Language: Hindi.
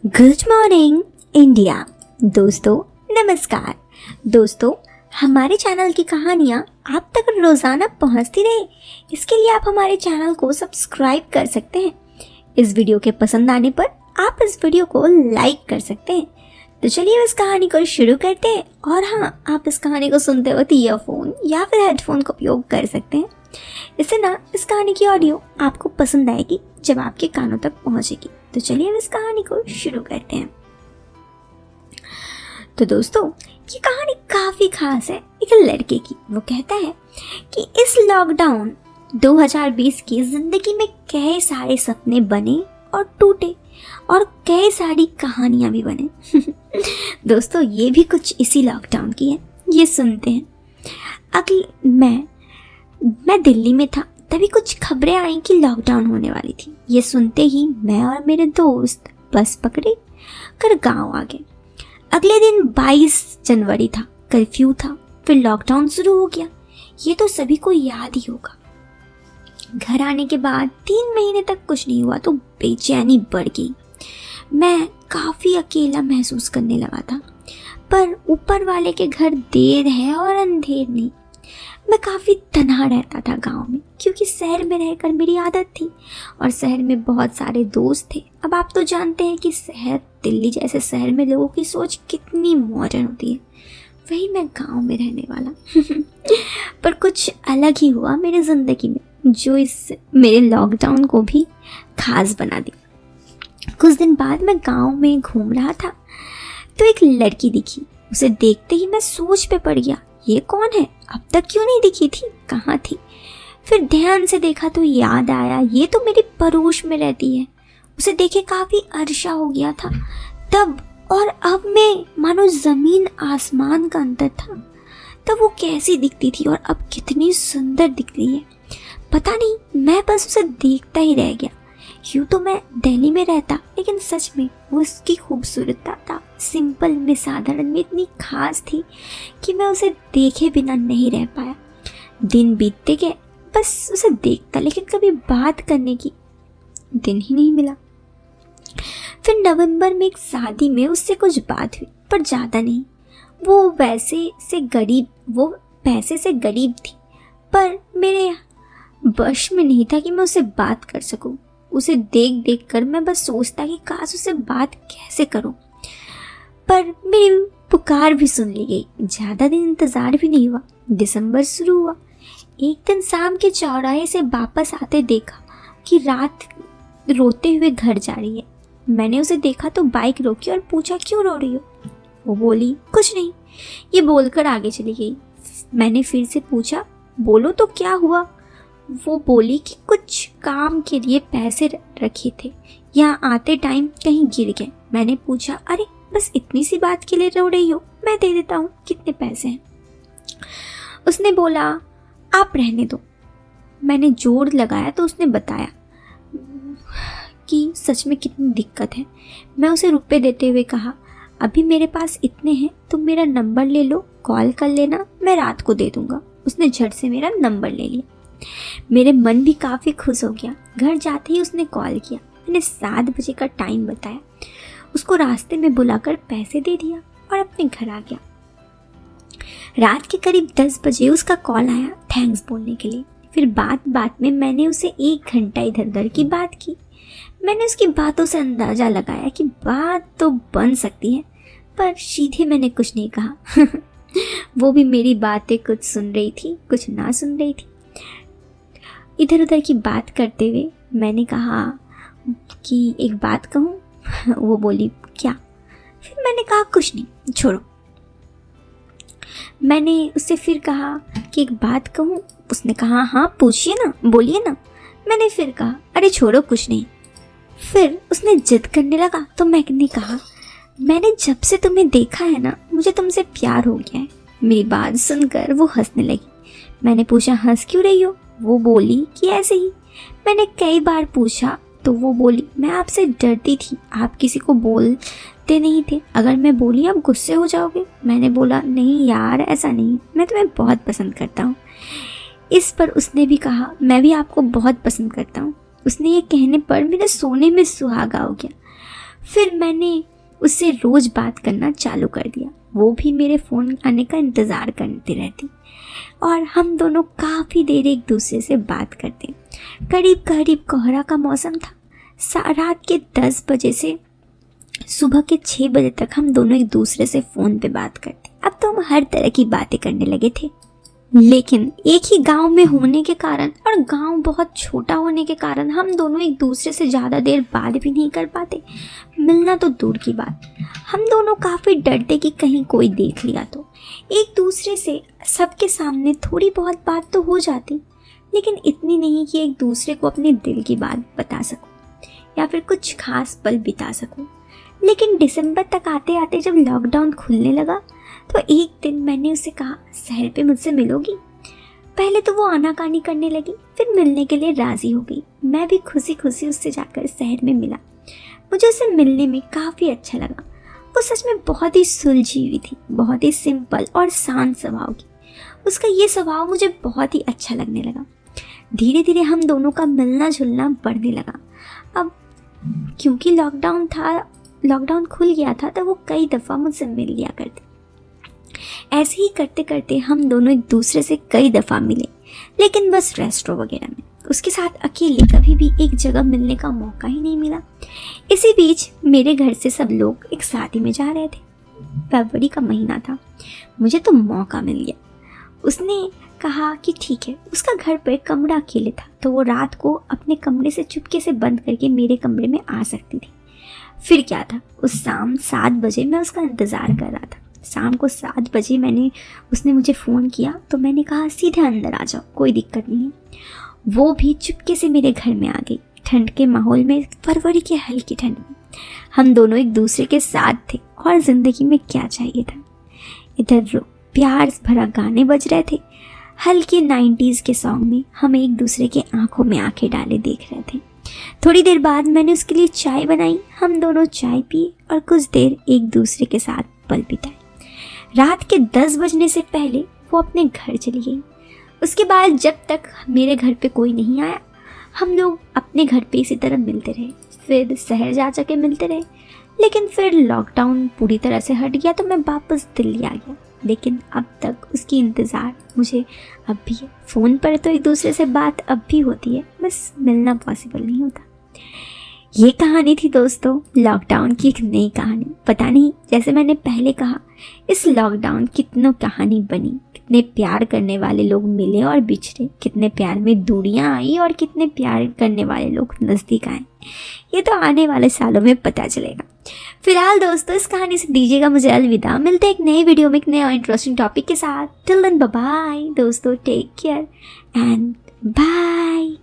Good morning India. दोस्तों नमस्कार। दोस्तों हमारे चैनल की कहानियाँ आप तक रोज़ाना पहुँचती रहे, इसके लिए आप हमारे चैनल को सब्सक्राइब कर सकते हैं। इस वीडियो के पसंद आने पर आप इस वीडियो को लाइक कर सकते हैं। तो चलिए इस कहानी को शुरू करते हैं। और हाँ, आप इस कहानी को सुनते वक्त ईयरफोन या फिर हेडफोन का उपयोग कर सकते हैं। इससे ना इस कहानी की ऑडियो आपको पसंद आएगी जब आपके कानों तक पहुँचेगी। तो चलिए अब इस कहानी को शुरू करते हैं। तो दोस्तों ये कहानी काफ़ी खास है एक लड़के की। वो कहता है कि इस लॉकडाउन 2020 की ज़िंदगी में कई सारे सपने बने और टूटे और कई सारी कहानियाँ भी बने। दोस्तों ये भी कुछ इसी लॉकडाउन की है, ये सुनते हैं। मैं दिल्ली में था, तभी कुछ खबरें आई कि लॉकडाउन होने वाली थी। ये सुनते ही मैं और मेरे दोस्त बस पकड़े कर गांव आ गए। अगले दिन 22 जनवरी था, कर्फ्यू था, फिर लॉकडाउन शुरू हो गया। ये तो सभी को याद ही होगा। घर आने के बाद 3 महीने तक कुछ नहीं हुआ तो बेचैनी बढ़ गई। मैं काफ़ी अकेला महसूस करने लगा था, पर ऊपर वाले के घर देर है और अंधेर नहीं। मैं काफ़ी तन्हा रहता था गांव में, क्योंकि शहर में रहकर मेरी आदत थी और शहर में बहुत सारे दोस्त थे। अब आप तो जानते हैं कि शहर, दिल्ली जैसे शहर में लोगों की सोच कितनी मॉडर्न होती है। वही मैं गांव में रहने वाला। पर कुछ अलग ही हुआ मेरी ज़िंदगी में, जो इस मेरे लॉकडाउन को भी खास बना दिया। कुछ दिन बाद मैं गाँव में घूम रहा था तो एक लड़की दिखी। उसे देखते ही मैं सोच पे पड़ गया, ये कौन है? अब तक क्यों नहीं दिखी थी, कहाँ थी? फिर ध्यान से देखा तो याद आया, ये तो मेरी पड़ोस में रहती है। उसे देखे काफ़ी अरसा हो गया था तब, और अब में मानो ज़मीन आसमान का अंतर था। तब वो कैसी दिखती थी और अब कितनी सुंदर दिख रही है, पता नहीं। मैं बस उसे देखता ही रह गया। यूँ तो मैं दिल्ली में रहता, लेकिन सच में वो उसकी खूबसूरता था सिंपल में, साधारण में इतनी खास थी कि मैं उसे देखे बिना नहीं रह पाया। दिन बीतते गए, बस उसे देखता, लेकिन कभी बात करने की दिन ही नहीं मिला। फिर नवंबर में एक शादी में उससे कुछ बात हुई, पर ज़्यादा नहीं। वो पैसे से गरीब थी, पर मेरे वश में नहीं था कि मैं उससे बात कर सकूं। उसे देख देख कर मैं बस सोचता कि काश उससे बात कैसे करूं। पर मेरी पुकार भी सुन ली गई। ज़्यादा दिन इंतज़ार भी नहीं हुआ, दिसंबर शुरू हुआ। एक दिन शाम के चौराहे से वापस आते देखा कि रात रोते हुए घर जा रही है। मैंने उसे देखा तो बाइक रोकी और पूछा, क्यों रो रही हो? वो बोली, कुछ नहीं, ये बोलकर आगे चली गई। मैंने फिर से पूछा, बोलो तो क्या हुआ? वो बोली कि कुछ काम के लिए पैसे रखे थे, यहाँ आते टाइम कहीं गिर गए। मैंने पूछा, अरे बस इतनी सी बात के लिए रो रही हो, मैं दे देता हूँ, कितने पैसे हैं? उसने बोला, आप रहने दो। मैंने जोर लगाया तो उसने बताया कि सच में कितनी दिक्कत है। मैं उसे रुपए देते हुए कहा, अभी मेरे पास इतने हैं, तुम मेरा नंबर ले लो, कॉल कर लेना, मैं रात को दे दूँगा। उसने झट से मेरा नंबर ले लिया। मेरे मन भी काफ़ी खुश हो गया। घर जाते ही उसने कॉल किया। मैंने 7 बजे का टाइम बताया, उसको रास्ते में बुलाकर पैसे दे दिया और अपने घर आ गया। रात के करीब 10 बजे उसका कॉल आया थैंक्स बोलने के लिए। फिर बात में मैंने उसे 1 घंटा इधर उधर की बात की। मैंने उसकी बातों से अंदाज़ा लगाया कि बात तो बन सकती है, पर सीधे मैंने कुछ नहीं कहा। वो भी मेरी बातें कुछ सुन रही थी, कुछ ना सुन रही थी। इधर उधर की बात करते हुए मैंने कहा कि एक बात कहूँ? वो बोली, क्या? फिर मैंने कहा, कुछ नहीं, छोड़ो। मैंने उससे फिर कहा कि एक बात कहूँ? उसने कहा, हाँ पूछिए ना, बोलिए ना। मैंने फिर कहा, अरे छोड़ो, कुछ नहीं। फिर उसने जिद करने लगा तो मैंने कहा, मैंने जब से तुम्हें देखा है ना, मुझे तुमसे प्यार हो गया है। मेरी बात सुनकर वो हंसने लगी। मैंने पूछा, हंस क्यों रही हो? वो बोली कि ऐसे ही। मैंने कई बार पूछा तो वो बोली, मैं आपसे डरती थी, आप किसी को बोलते नहीं थे, अगर मैं बोली आप गुस्से हो जाओगे। मैंने बोला, नहीं यार ऐसा नहीं, मैं तुम्हें बहुत पसंद करता हूँ। इस पर उसने भी कहा, मैं भी आपको बहुत पसंद करता हूँ। उसने ये कहने पर मेरे सोने में सुहागा हो गया। फिर मैंने उससे रोज़ बात करना चालू कर दिया। वो भी मेरे फ़ोन आने का इंतज़ार करती रहती और हम दोनों काफ़ी देर एक दूसरे से बात करते। करीब करीब कोहरा का मौसम था। रात के 10 बजे से सुबह के 6 बजे तक हम दोनों एक दूसरे से फ़ोन पे बात करते। अब तो हम हर तरह की बातें करने लगे थे, लेकिन एक ही गांव में होने के कारण और गांव बहुत छोटा होने के कारण हम दोनों एक दूसरे से ज़्यादा देर बात भी नहीं कर पाते। मिलना तो दूर की बात, हम दोनों काफ़ी डरते कि कहीं कोई देख लिया तो। एक दूसरे से सबके सामने थोड़ी बहुत बात तो हो जाती, लेकिन इतनी नहीं कि एक दूसरे को अपने दिल की बात बता सकूं या फिर कुछ खास पल बिता सकूं। लेकिन दिसंबर तक आते आते जब लॉकडाउन खुलने लगा तो एक दिन मैंने उसे कहा, शहर पे मुझसे मिलोगी? पहले तो वो आनाकानी करने लगी, फिर मिलने के लिए राज़ी हो गई। मैं भी खुशी खुशी उससे जाकर शहर में मिला। मुझे उसे मिलने में काफ़ी अच्छा लगा। वो सच में बहुत ही सुलझी हुई थी, बहुत ही सिंपल और शांत स्वभाव की। उसका ये स्वभाव मुझे बहुत ही अच्छा लगने लगा। धीरे धीरे हम दोनों का मिलना जुलना बढ़ने लगा। अब क्योंकि लॉकडाउन खुल गया था तो वो कई दफ़ा मुझसे मिल लिया करती। ऐसे ही करते करते हम दोनों एक दूसरे से कई दफ़ा मिले, लेकिन बस रेस्टोरेंट वगैरह में। उसके साथ अकेले कभी भी एक जगह मिलने का मौका ही नहीं मिला। इसी बीच मेरे घर से सब लोग एक शादी में जा रहे थे। फरवरी का महीना था, मुझे तो मौका मिल गया। उसने कहा कि ठीक है, उसका घर पर कमरा अकेले था तो वो रात को अपने कमरे से चुपके से बंद करके मेरे कमरे में आ सकती थी। फिर क्या था, उस शाम 7 बजे मैं उसका इंतज़ार कर रहा था। शाम को 7 बजे उसने मुझे फ़ोन किया तो मैंने कहा सीधे अंदर आ जाओ, कोई दिक्कत नहीं है। वो भी चुपके से मेरे घर में आ गई। ठंड के माहौल में, फरवरी की हल्की ठंड में हम दोनों एक दूसरे के साथ थे और ज़िंदगी में क्या चाहिए था। इधर प्यार भरा गाने बज रहे थे, हल्के 90s के सॉन्ग में हम एक दूसरे के आंखों में आंखें डाले देख रहे थे। थोड़ी देर बाद मैंने उसके लिए चाय बनाई, हम दोनों चाय पिए और कुछ देर एक दूसरे के साथ पल बिताए। रात के 10 बजने से पहले वो अपने घर चली गई। उसके बाद जब तक मेरे घर पे कोई नहीं आया, हम लोग अपने घर पे इसी तरह मिलते रहे। फिर शहर जा के मिलते रहे, लेकिन फिर लॉकडाउन पूरी तरह से हट गया तो मैं वापस दिल्ली आ गया। लेकिन अब तक उसकी इंतज़ार मुझे अब भी है। फ़ोन पर तो एक दूसरे से बात अब भी होती है, बस मिलना पॉसिबल नहीं होता। ये कहानी थी दोस्तों, लॉकडाउन की एक नई कहानी। पता नहीं, जैसे मैंने पहले कहा, इस लॉकडाउन कितनों कहानी बनी, कितने प्यार करने वाले लोग मिले और बिछड़े, कितने प्यार में दूरियां आई और कितने प्यार करने वाले लोग नज़दीक आए। ये तो आने वाले सालों में पता चलेगा। फिलहाल दोस्तों, इस कहानी से दीजिएगा मुझे अलविदा। मिलते हैं एक नए वीडियो में एक नए और इंटरेस्टिंग टॉपिक के साथ। टिल देन बाय बाय दोस्तों, टेक केयर एंड बाय।